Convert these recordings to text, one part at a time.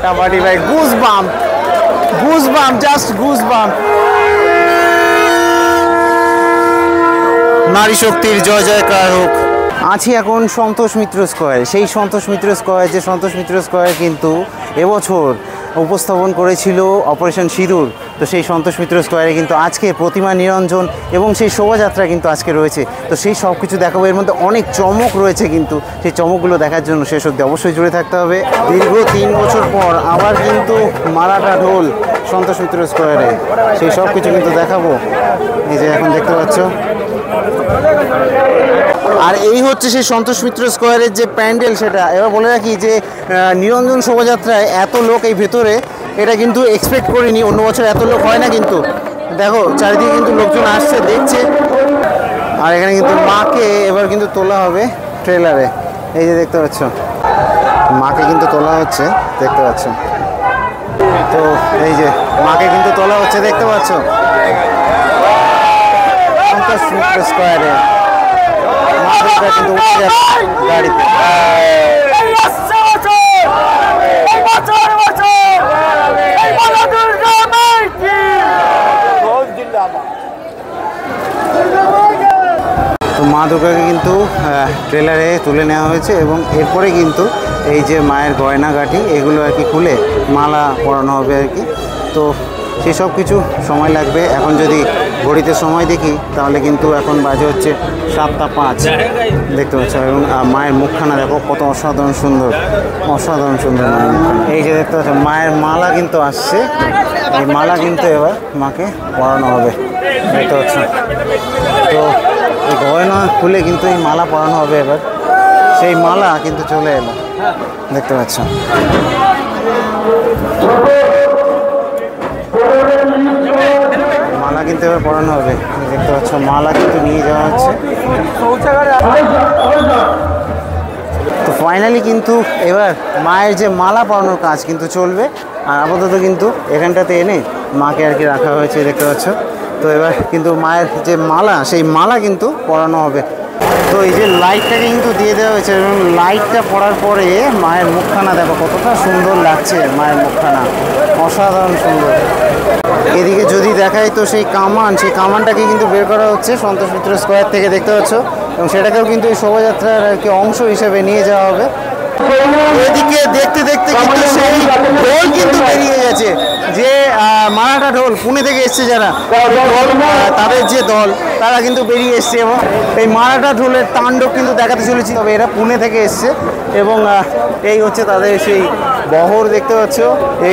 ফাটাফাটি ভাই, goosebump, just goosebump. নারী শক্তির জয় জয়কার হোক। আছি এখন সন্তোষ মিত্র স্কয়ার। সেই সন্তোষ মিত্র স্কয়ার, যে সন্তোষ মিত্র স্কয়ার কিন্তু এবছর উপস্থাপন করেছিল অপারেশন সিঁদুর। তো সেই সন্তোষ মিত্র স্কয়ারে কিন্তু আজকে প্রতিমা নিরঞ্জন এবং সেই শোভাযাত্রা কিন্তু আজকে রয়েছে। তো সেই সব কিছু দেখাবো। এর মধ্যে অনেক চমক রয়েছে, কিন্তু সেই চমকগুলো দেখার জন্য শেষ অবধি অবশ্যই জুড়ে থাকতে হবে। দীর্ঘ 3 বছর পর আবার কিন্তু মারাঠা ঢোল সন্তোষ মিত্র স্কয়ারে, সেই সব কিছু কিন্তু দেখাবো। এই যে এখন দেখতে পাচ্ছ, আর এই হচ্ছে সেই সন্তোষ মিত্র স্কয়ারের যে প্যান্ডেল। সেটা এবার বলে রাখি যে নিরঞ্জন শোভাযাত্রায় এত লোক এই ভেতরে, এটা কিন্তু এক্সপেক্ট করিনি। অন্য বছর এত লোক হয় না, কিন্তু দেখো চারিদিকে কিন্তু লোকজন আসছে, দেখছে। আর এখানে কিন্তু মাকে এবার কিন্তু তোলা হবে ট্রেলারে। এই যে দেখতে পাচ্ছ, মাকে কিন্তু তোলা হচ্ছে, দেখতে পাচ্ছ। তো এই যে মাকে কিন্তু তোলা হচ্ছে, দেখতে পাচ্ছ সন্তোষ মিত্র স্কয়ারে। কিন্তু গাড়িতে তো মা দুর্গাকে কিন্তু ট্রেলারে তুলে নেওয়া হয়েছে এবং এরপরে কিন্তু এই যে মায়ের গয়নাগাটি এগুলো আর কি খুলে মালা পরানো হবে আর কি। তো সেই সব কিছু সময় লাগবে। এখন যদি ঘড়িতে সময় দেখি তাহলে কিন্তু এখন বাজে হচ্ছে 7টা 5, দেখতে পাচ্ছ। এবং মায়ের মুখখানা দেখো কত অসাধারণ সুন্দর, অসাধারণ সুন্দর মায়ের মুখখানা। এই যে দেখতে পাচ্ছ মায়ের মালা কিন্তু আসছে, এই মালা কিন্তু এবার মাকে পরানো হবে, দেখতে পাচ্ছ। তো এই গয়না খুলে কিন্তু এই মালা পরানো হবে এবার। সেই মালা কিন্তু চলে এলো, দেখতে পাচ্ছ। মালা কিন্তু এবার পরানো হবে, দেখতে পাচ্ছ। মালা কিন্তু নিয়ে যাওয়া হচ্ছে। তো ফাইনালি কিন্তু এবার মায়ের যে মালা পরানোর কাজ কিন্তু চলবে। আর আপাতত কিন্তু এখানটাতে এনে মাকে আর কি রাখা হয়েছে, দেখতে পাচ্ছ। তো এবার কিন্তু মায়ের যে মালা, সেই মালা কিন্তু পরানো হবে। তো এই যে লাইটটাকে কিন্তু দিয়ে দেওয়া হয়েছে এবং লাইটটা পড়ার পরে মায়ের মুখখানা দেখো কতটা সুন্দর লাগছে, মায়ের মুখখানা অসাধারণ সুন্দর। এদিকে যদি দেখাই তো সেই কামান, সেই কামানটাকে কিন্তু বের করা হচ্ছে সন্তোষ মিত্র স্কয়ার থেকে, দেখতে পাচ্ছ। এবং সেটাকেও কিন্তু এই শোভাযাত্রার আর কি অংশ হিসেবে নিয়ে যাওয়া হবে। এদিকে দেখতে দেখতে কিন্তু সেই ঢোল কিন্তু বেরিয়ে গেছে, যে মারাঠা ঢোল পুনে থেকে এসছে যারা, তাদের যে দল তারা কিন্তু বেরিয়ে এসছে এবং এই মারাঠা ঢোলের তাণ্ডব কিন্তু দেখাতে চলেছি। তবে এরা পুনে থেকে এসছে এবং এই হচ্ছে তাদের সেই বহর, দেখতে পাচ্ছ।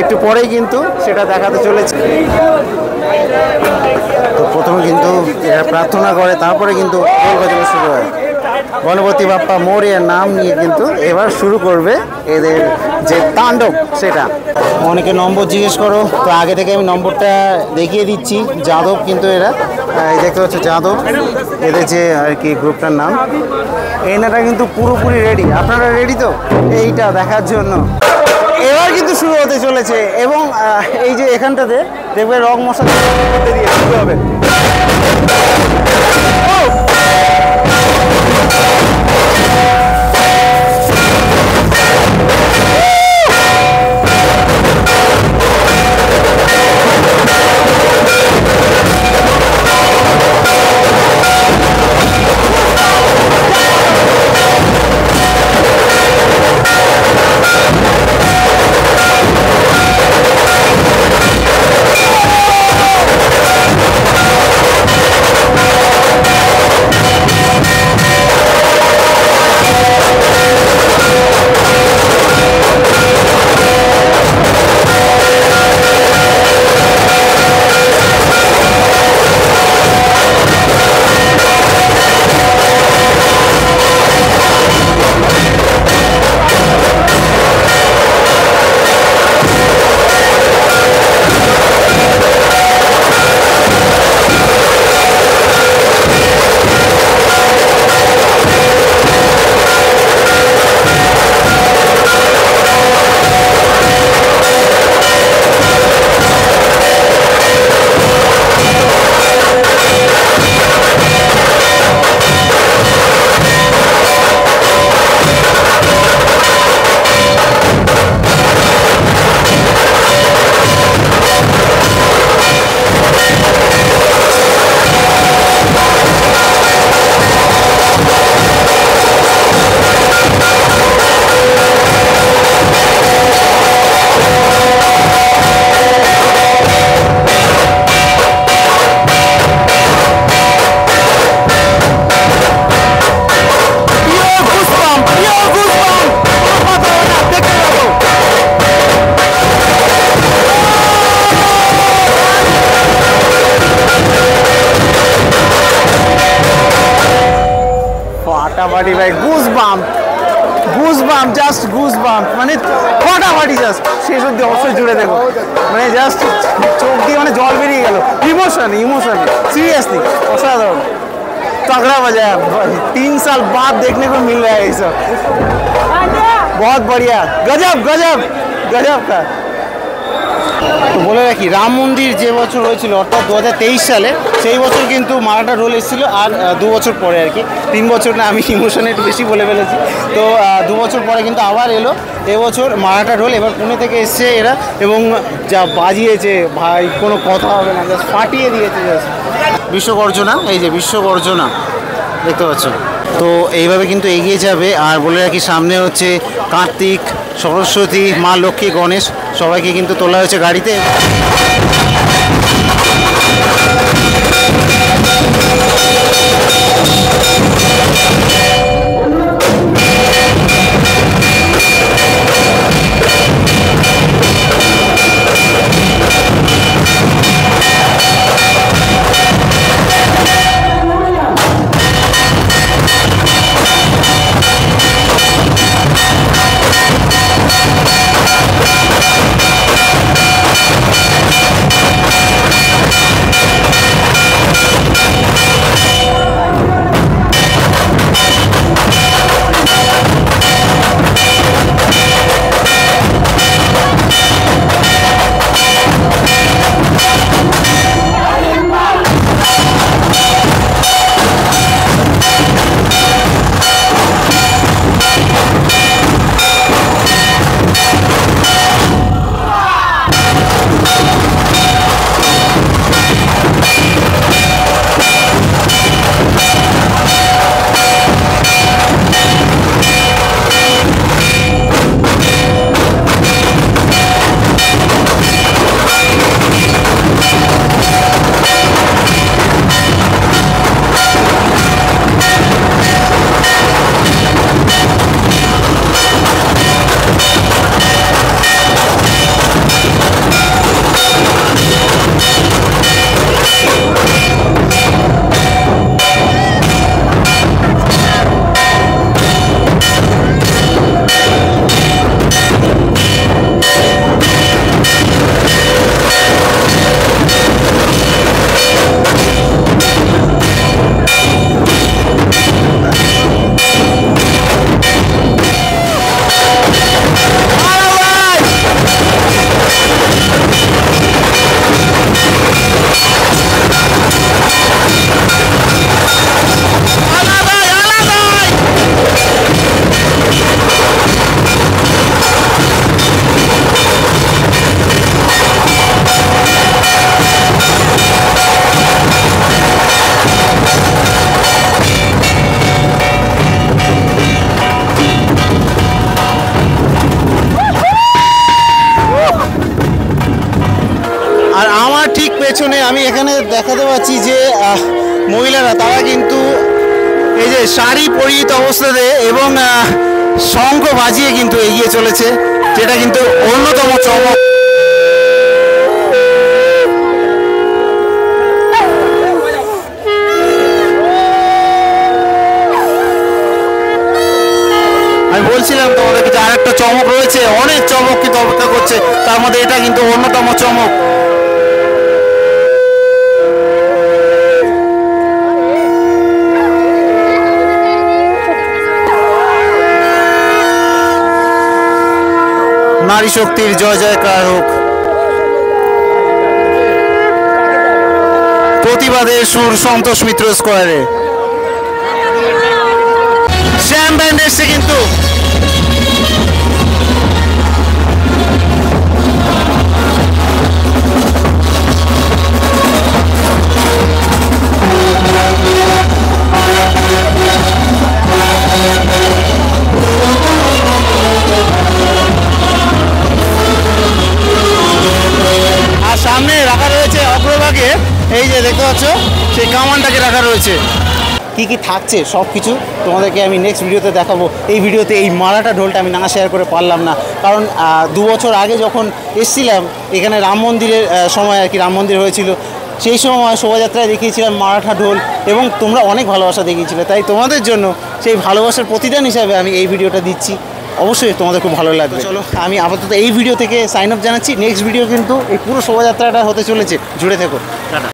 একটু পরেই কিন্তু সেটা দেখাতে চলেছে। তো প্রথমে কিন্তু এরা প্রার্থনা করে, তারপরে কিন্তু ঢোল বাজানো শুরু হয়। গণপতি বাপ্পা মোরিয়ার নাম নিয়ে কিন্তু এবার শুরু করবে এদের যে তাণ্ডব সেটা। অনেকে নম্বর জিজ্ঞেস করো, তো আগে থেকে আমি নম্বরটা দেখিয়ে দিচ্ছি। যাদব কিন্তু এরা, এই দেখতে পাচ্ছ যাদব, এদের যে আর কি গ্রুপটার নাম। এনারা কিন্তু পুরোপুরি রেডি। আপনারা রেডি তো এইটা দেখার জন্য? এবার কিন্তু শুরু হতে চলেছে এবং এই যে এখানটাতে দেখবে রং মশলা দিয়ে শুরু হবে। ফাটাফাটি ভাই, গুজবাম্প জাস্ট গুজবাম্প, মানে ফাটাফাটি জাস্ট শেষ অব্দি অবশ্যই জুড়ে দেখো, মানে জাস্ট চোখ দিয়ে মানে জল বেরিয়ে গেল, ইমোশন सीरियसली असाधारण तगड़ा बजा है। 3 साल बाद देखने को मिल रहा है ये सब, बहुत बढ़िया, गजब गजब गजब का। তো বলে রাখি, রাম মন্দির যে বছর হয়েছিল অর্থাৎ 2023 সালে, সেই বছর কিন্তু মারাঠা রোল এসেছিল, আর 2 বছর পরে আর কি, 3 বছর না, আমি ইমোশনে একটু বেশি বলে ফেলেছি। তো 2 বছর পরে কিন্তু আবার এলো এবছর মারাঠা রোল। এবার পুনে থেকে এসছে এরা, এবং যা বাজিয়েছে ভাই, কোনো কথা হবে না, জাস্ট ফাটিয়ে দিয়েছে জাস্ট। বিশ্বগর্জনা, এই যে বিশ্বগর্জনা দেখতে পাচ্ছ। তো এইভাবে কিন্তু এগিয়ে যাবে। আর বলে রাখি, সামনে হচ্ছে কার্তিক, সরস্বতী, মা লক্ষ্মী, গণেশ, সবাইকে কিন্তু তোলা হয়েছে গাড়িতে। পেছনে আমি এখানে দেখাতে পাচ্ছি যে মহিলারা, তারা কিন্তু এই যে শাড়ি পরিহিত অবস্থাতে এবং শঙ্খ বাজিয়ে কিন্তু এগিয়ে চলেছে, যেটা কিন্তু অন্যতম চমক। আমি বলছিলাম তোমাদেরকে যে আরেকটা চমক রয়েছে, অনেক চমক কিন্তু অপেক্ষা করছে, তার মধ্যে এটা কিন্তু অন্যতম চমক। নারী শক্তির জয় জয়কার হোক, প্রতিবাদের সুর সন্তোষ মিত্র স্কোয়ারে। শ্যাম ব্যান্ড এসছে কিন্তু। সামনে রাখা রয়েছে অগ্রভাগে, এই যে দেখতে পাচ্ছ সেই কামানটাকে রাখা রয়েছে। কি কি থাকছে সব কিছু তোমাদেরকে আমি নেক্সট ভিডিওতে দেখাবো। এই ভিডিওতে এই মারাঠা ঢোলটা আমি না শেয়ার করে পারলাম না, কারণ 2 বছর আগে যখন এসেছিলাম এখানে রাম মন্দিরের সময় আর কি, রাম মন্দির হয়েছিল, সেই সময় শোভাযাত্রায় দেখিয়েছিলাম মারাঠা ঢোল এবং তোমরা অনেক ভালোবাসা দেখিয়েছিলে, তাই তোমাদের জন্য সেই ভালোবাসার প্রতিদান হিসাবে আমি এই ভিডিওটা দিচ্ছি। অবশ্যই তোমাদের খুব ভালো লাগবে। চলো আমি আপাতত এই ভিডিও থেকে সাইন অফ জানাচ্ছি। নেক্সট ভিডিও কিন্তু এই পুরো শোভাযাত্রাটা হতে চলেছে, জুড়ে থেকো। টাটা।